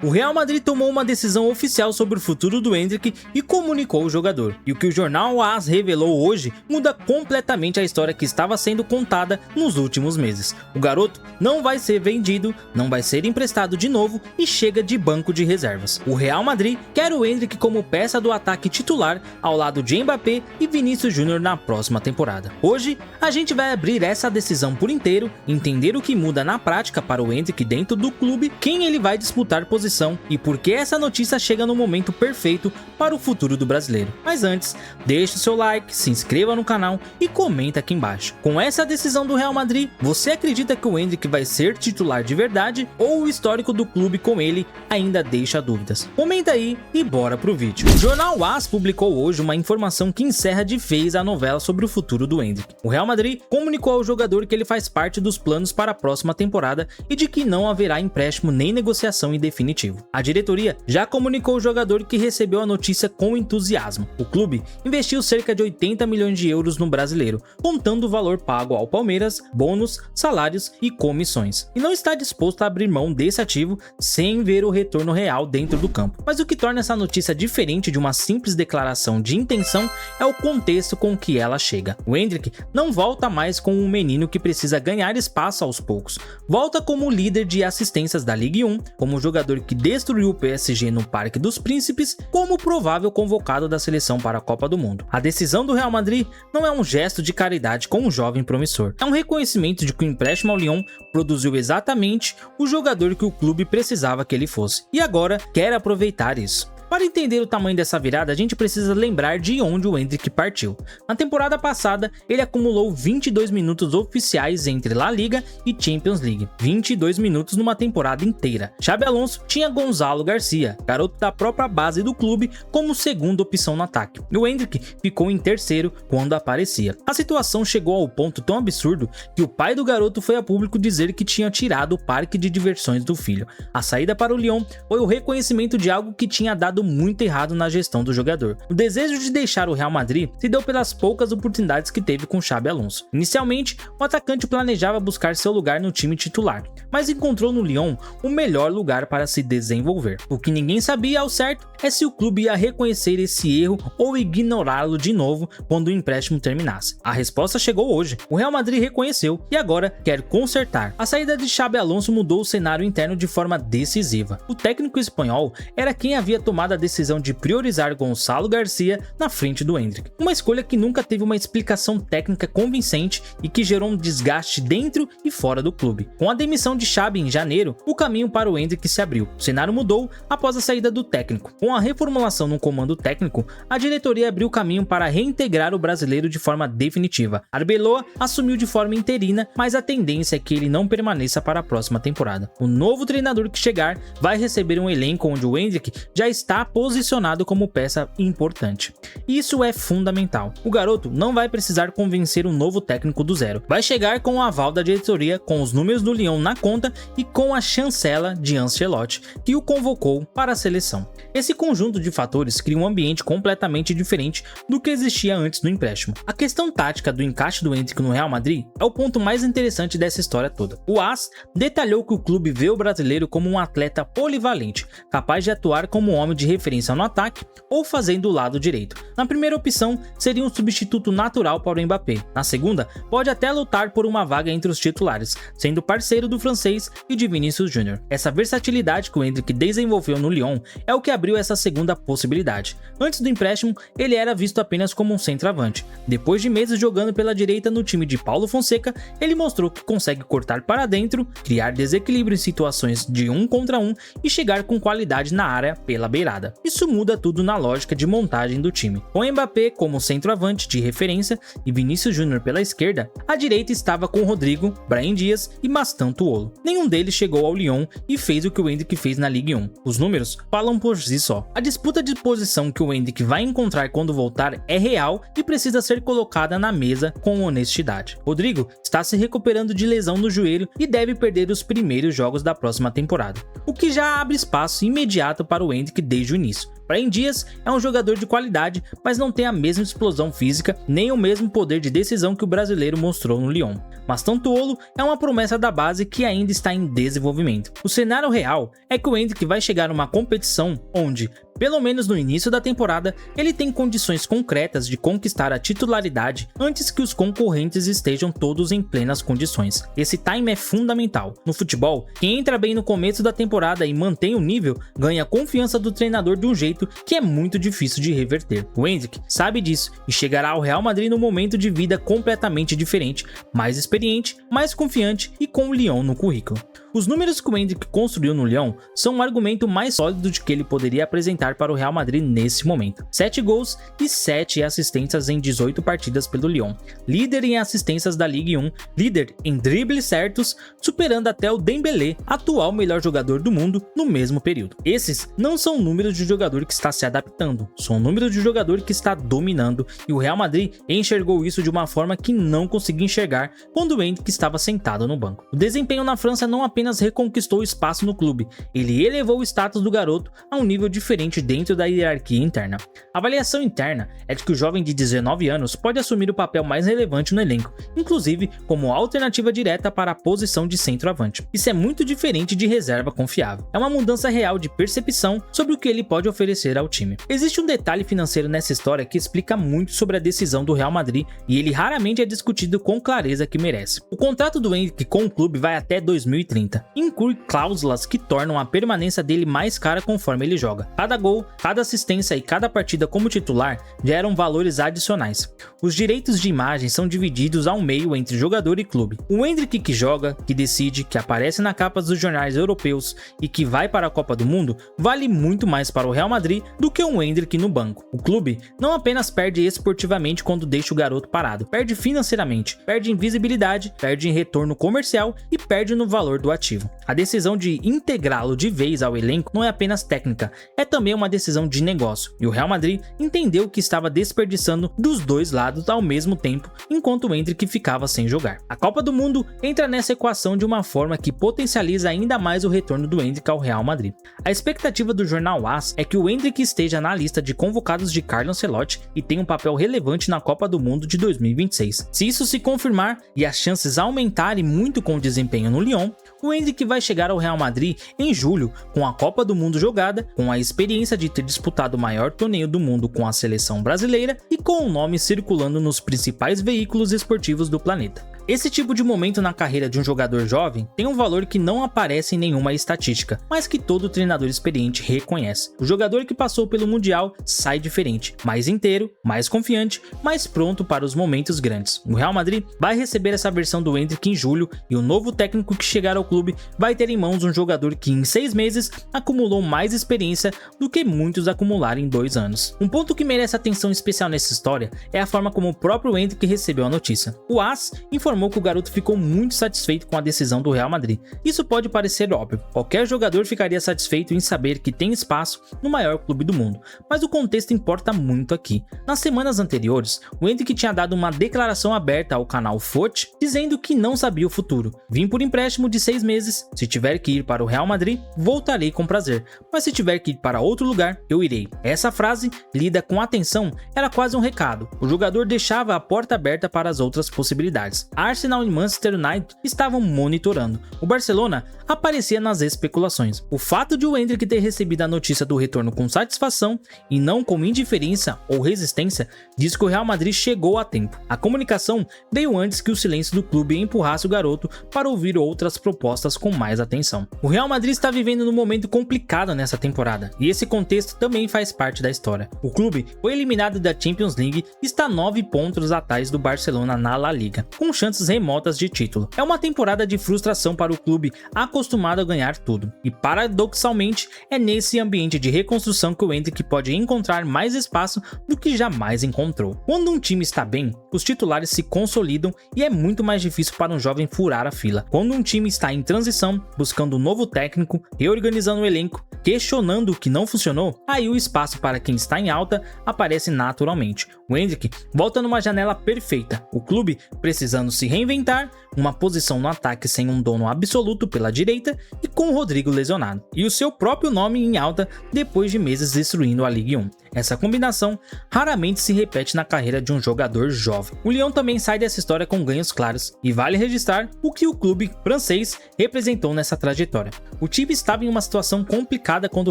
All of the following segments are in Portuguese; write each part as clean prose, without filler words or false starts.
O Real Madrid tomou uma decisão oficial sobre o futuro do Endrick e comunicou o jogador. E o que o jornal AS revelou hoje muda completamente a história que estava sendo contada nos últimos meses. O garoto não vai ser vendido, não vai ser emprestado de novo e chega de banco de reservas. O Real Madrid quer o Endrick como peça do ataque titular ao lado de Mbappé e Vinícius Júnior na próxima temporada. Hoje a gente vai abrir essa decisão por inteiro, entender o que muda na prática para o Endrick dentro do clube, quem ele vai disputar posição e por que essa notícia chega no momento perfeito para o futuro do brasileiro. Mas antes, deixe o seu like, se inscreva no canal e comenta aqui embaixo. Com essa decisão do Real Madrid, você acredita que o Endrick vai ser titular de verdade ou o histórico do clube com ele ainda deixa dúvidas? Comenta aí e bora pro vídeo. O jornal AS publicou hoje uma informação que encerra de vez a novela sobre o futuro do Endrick. O Real Madrid comunicou ao jogador que ele faz parte dos planos para a próxima temporada e de que não haverá empréstimo nem negociação em definitivo. A diretoria já comunicou ao jogador que recebeu a notícia com entusiasmo. O clube investiu cerca de 80 milhões de euros no brasileiro, contando o valor pago ao Palmeiras, bônus, salários e comissões, e não está disposto a abrir mão desse ativo sem ver o retorno real dentro do campo. Mas o que torna essa notícia diferente de uma simples declaração de intenção é o contexto com que ela chega. O Endrick não volta mais como um menino que precisa ganhar espaço aos poucos, volta como líder de assistências da Ligue 1, como jogador que destruiu o PSG no Parque dos Príncipes, como provável convocado da seleção para a Copa do Mundo. A decisão do Real Madrid não é um gesto de caridade com um jovem promissor, é um reconhecimento de que o empréstimo ao Lyon produziu exatamente o jogador que o clube precisava que ele fosse, e agora quer aproveitar isso. Para entender o tamanho dessa virada, a gente precisa lembrar de onde o Endrick partiu. Na temporada passada, ele acumulou 22 minutos oficiais entre La Liga e Champions League. 22 minutos numa temporada inteira. Xabi Alonso tinha Gonzalo Garcia, garoto da própria base do clube, como segunda opção no ataque. E o Endrick ficou em terceiro quando aparecia. A situação chegou ao ponto tão absurdo que o pai do garoto foi a público dizer que tinha tirado o parque de diversões do filho. A saída para o Lyon foi o reconhecimento de algo que tinha dado muito errado na gestão do jogador. O desejo de deixar o Real Madrid se deu pelas poucas oportunidades que teve com Xabi Alonso. Inicialmente, o atacante planejava buscar seu lugar no time titular, mas encontrou no Lyon o melhor lugar para se desenvolver. O que ninguém sabia ao certo é se o clube ia reconhecer esse erro ou ignorá-lo de novo quando o empréstimo terminasse. A resposta chegou hoje. O Real Madrid reconheceu e agora quer consertar. A saída de Xabi Alonso mudou o cenário interno de forma decisiva. O técnico espanhol era quem havia tomado a decisão de priorizar Gonzalo Garcia na frente do Endrick. Uma escolha que nunca teve uma explicação técnica convincente e que gerou um desgaste dentro e fora do clube. Com a demissão de Xabi em janeiro, o caminho para o Endrick se abriu. O cenário mudou após a saída do técnico. Com a reformulação no comando técnico, a diretoria abriu caminho para reintegrar o brasileiro de forma definitiva. Arbeloa assumiu de forma interina, mas a tendência é que ele não permaneça para a próxima temporada. O novo treinador que chegar vai receber um elenco onde o Endrick já está posicionado como peça importante. Isso é fundamental. O garoto não vai precisar convencer um novo técnico do zero. Vai chegar com o aval da diretoria, com os números do Lyon na conta e com a chancela de Ancelotti, que o convocou para a seleção. Esse conjunto de fatores cria um ambiente completamente diferente do que existia antes do empréstimo. A questão tática do encaixe do Endrick no Real Madrid é o ponto mais interessante dessa história toda. O AS detalhou que o clube vê o brasileiro como um atleta polivalente, capaz de atuar como homem de referência no ataque ou fazendo o lado direito. Na primeira opção, seria um substituto natural para o Mbappé. Na segunda, pode até lutar por uma vaga entre os titulares, sendo parceiro do francês e de Vinícius Júnior. Essa versatilidade que o Endrick desenvolveu no Lyon é o que abriu essa segunda possibilidade. Antes do empréstimo, ele era visto apenas como um centroavante. Depois de meses jogando pela direita no time de Paulo Fonseca, ele mostrou que consegue cortar para dentro, criar desequilíbrio em situações de 1 contra 1 e chegar com qualidade na área pela beirada. Isso muda tudo na lógica de montagem do time. Com Mbappé como centroavante de referência e Vinícius Júnior pela esquerda, a direita estava com Rodrigo, Brahim Dias e Mastan Tuolo. Nenhum deles chegou ao Lyon e fez o que o Endrick fez na Ligue 1. Os números falam por si só. A disputa de posição que o Endrick vai encontrar quando voltar é real e precisa ser colocada na mesa com honestidade. Rodrigo está se recuperando de lesão no joelho e deve perder os primeiros jogos da próxima temporada, o que já abre espaço imediato para o Endrick desde o início. Brahim Dias é um jogador de qualidade, mas não tem a mesma explosão física nem o mesmo poder de decisão que o brasileiro mostrou no Lyon. Mas Tantuolo é uma promessa da base que ainda está em desenvolvimento. O cenário real é que o Endrick vai chegar numa competição onde, pelo menos no início da temporada, ele tem condições concretas de conquistar a titularidade antes que os concorrentes estejam todos em plenas condições. Esse time é fundamental. No futebol, quem entra bem no começo da temporada e mantém o nível, ganha a confiança do treinador de um jeito que é muito difícil de reverter. O Endrick sabe disso e chegará ao Real Madrid num momento de vida completamente diferente, mais experiente, mais confiante e com o Lyon no currículo. Os números que o Endrick construiu no Lyon são um argumento mais sólido de que ele poderia apresentar para o Real Madrid nesse momento. 7 gols e 7 assistências em 18 partidas pelo Lyon, líder em assistências da Ligue 1, líder em dribles certos, superando até o Dembélé, atual melhor jogador do mundo, no mesmo período. Esses não são números de jogador que está se adaptando, são números de jogador que está dominando, e o Real Madrid enxergou isso de uma forma que não conseguia enxergar quando o Endrick estava sentado no banco. O desempenho na França não apenas reconquistou espaço no clube, ele elevou o status do garoto a um nível diferente dentro da hierarquia interna. A avaliação interna é de que o jovem de 19 anos pode assumir o papel mais relevante no elenco, inclusive como alternativa direta para a posição de centroavante. Isso é muito diferente de reserva confiável. É uma mudança real de percepção sobre o que ele pode oferecer ao time. Existe um detalhe financeiro nessa história que explica muito sobre a decisão do Real Madrid e ele raramente é discutido com clareza que merece. O contrato do Endrick com o clube vai até 2030 e inclui cláusulas que tornam a permanência dele mais cara conforme ele joga. Cada gol, cada assistência e cada partida como titular geram valores adicionais. Os direitos de imagem são divididos ao meio entre jogador e clube. O Endrick que joga, que decide, que aparece na capa dos jornais europeus e que vai para a Copa do Mundo vale muito mais para o Real Madrid do que um Endrick no banco. O clube não apenas perde esportivamente quando deixa o garoto parado, perde financeiramente, perde em visibilidade, perde em retorno comercial e perde no valor do ativo. A decisão de integrá-lo de vez ao elenco não é apenas técnica, é também uma decisão de negócio, e o Real Madrid entendeu que estava desperdiçando dos dois lados ao mesmo tempo, enquanto o Endrick ficava sem jogar. A Copa do Mundo entra nessa equação de uma forma que potencializa ainda mais o retorno do Endrick ao Real Madrid. A expectativa do jornal AS é que o Endrick esteja na lista de convocados de Carlo Ancelotti e tenha um papel relevante na Copa do Mundo de 2026. Se isso se confirmar e as chances aumentarem muito com o desempenho no Lyon, o Endrick vai chegar ao Real Madrid em julho com a Copa do Mundo jogada, com a experiência de ter disputado o maior torneio do mundo com a seleção brasileira e com o nome circulando nos principais veículos esportivos do planeta. Esse tipo de momento na carreira de um jogador jovem tem um valor que não aparece em nenhuma estatística, mas que todo treinador experiente reconhece. O jogador que passou pelo Mundial sai diferente, mais inteiro, mais confiante, mais pronto para os momentos grandes. O Real Madrid vai receber essa versão do Endrick em julho e o novo técnico que chegar ao clube vai ter em mãos um jogador que em 6 meses acumulou mais experiência do que muitos acumularam em 2 anos. Um ponto que merece atenção especial nessa história é a forma como o próprio Endrick recebeu a notícia. O AS informou que o garoto ficou muito satisfeito com a decisão do Real Madrid. Isso pode parecer óbvio, qualquer jogador ficaria satisfeito em saber que tem espaço no maior clube do mundo, mas o contexto importa muito aqui. Nas semanas anteriores, o Endrick tinha dado uma declaração aberta ao canal FUT, dizendo que não sabia o futuro. Vim por empréstimo de 6 meses, se tiver que ir para o Real Madrid, voltarei com prazer, mas se tiver que ir para outro lugar, eu irei. Essa frase, lida com atenção, era quase um recado. O jogador deixava a porta aberta para as outras possibilidades. Arsenal e Manchester United estavam monitorando. O Barcelona aparecia nas especulações. O fato de o Endrick ter recebido a notícia do retorno com satisfação e não com indiferença ou resistência diz que o Real Madrid chegou a tempo. A comunicação veio antes que o silêncio do clube empurrasse o garoto para ouvir outras propostas com mais atenção. O Real Madrid está vivendo num momento complicado nessa temporada e esse contexto também faz parte da história. O clube foi eliminado da Champions League e está 9 pontos atrás do Barcelona na La Liga, com chances remotas de título. É uma temporada de frustração para o clube acostumado a ganhar tudo. E paradoxalmente, é nesse ambiente de reconstrução que o Endrick pode encontrar mais espaço do que jamais encontrou. Quando um time está bem, os titulares se consolidam e é muito mais difícil para um jovem furar a fila. Quando um time está em transição, buscando um novo técnico, reorganizando o elenco, questionando o que não funcionou, aí o espaço para quem está em alta aparece naturalmente. O Endrick volta numa janela perfeita, o clube precisando se reinventar, uma posição no ataque sem um dono absoluto pela direita e com o Rodrigo lesionado, e o seu próprio nome em alta depois de meses destruindo a Ligue 1. Essa combinação raramente se repete na carreira de um jogador jovem. O Lyon também sai dessa história com ganhos claros, e vale registrar o que o clube francês representou nessa trajetória. O time estava em uma situação complicada quando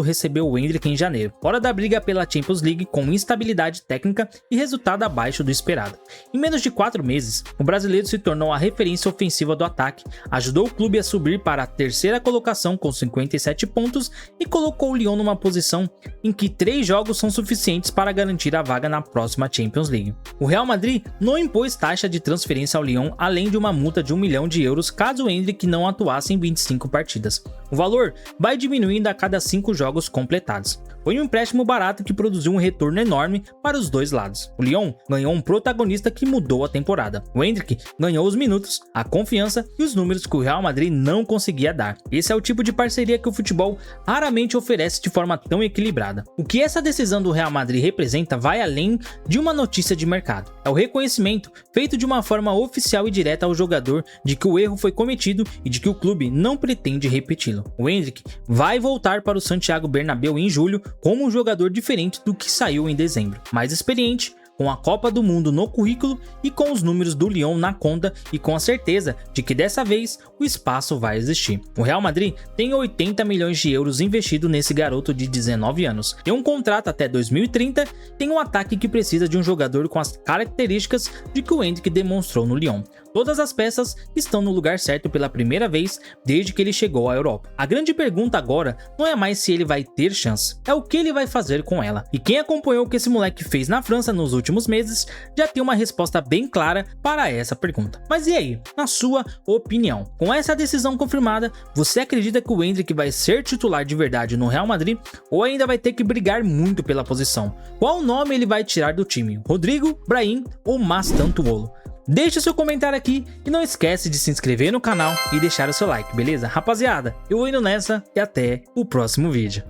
recebeu o Endrick em janeiro, fora da briga pela Champions League com instabilidade técnica e resultado abaixo do esperado. Em menos de 4 meses, o brasileiro se tornou a referência ofensiva do ataque, ajudou o clube a subir para a terceira colocação com 57 pontos e colocou o Lyon numa posição em que 3 jogos são suficientes para garantir a vaga na próxima Champions League. O Real Madrid não impôs taxa de transferência ao Lyon, além de uma multa de 1 milhão de euros caso o Endrick não atuasse em 25 partidas. O valor vai diminuindo a cada 5 jogos completados. Foi um empréstimo barato que produziu um retorno enorme para os dois lados. O Lyon ganhou um protagonista que mudou a temporada. O Endrick ganhou os minutos, a confiança e os números que o Real Madrid não conseguia dar. Esse é o tipo de parceria que o futebol raramente oferece de forma tão equilibrada. O que essa decisão do Real Madrid representa vai além de uma notícia de mercado. É o reconhecimento feito de uma forma oficial e direta ao jogador de que o erro foi cometido e de que o clube não pretende repeti-lo. O Endrick vai voltar para o Santiago Bernabéu em julho como um jogador diferente do que saiu em dezembro, mais experiente, com a Copa do Mundo no currículo e com os números do Lyon na conta e com a certeza de que dessa vez o espaço vai existir. O Real Madrid tem 80 milhões de euros investido nesse garoto de 19 anos, tem um contrato até 2030, tem um ataque que precisa de um jogador com as características de que o Endrick demonstrou no Lyon. Todas as peças estão no lugar certo pela primeira vez desde que ele chegou à Europa. A grande pergunta agora não é mais se ele vai ter chance, é o que ele vai fazer com ela. E quem acompanhou o que esse moleque fez na França nos últimos meses já tem uma resposta bem clara para essa pergunta. Mas e aí, na sua opinião? Com essa decisão confirmada, você acredita que o Endrick vai ser titular de verdade no Real Madrid ou ainda vai ter que brigar muito pela posição? Qual nome ele vai tirar do time? Rodrigo, Brahim ou Mastantuono? Deixe seu comentário aqui e não esquece de se inscrever no canal e deixar o seu like, beleza? Rapaziada, eu vou indo nessa e até o próximo vídeo.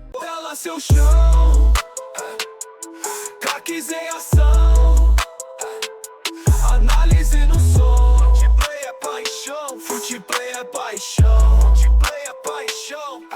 Seu chão, craques em ação, análise no som, futebol é paixão, futebol é paixão, futebol é paixão.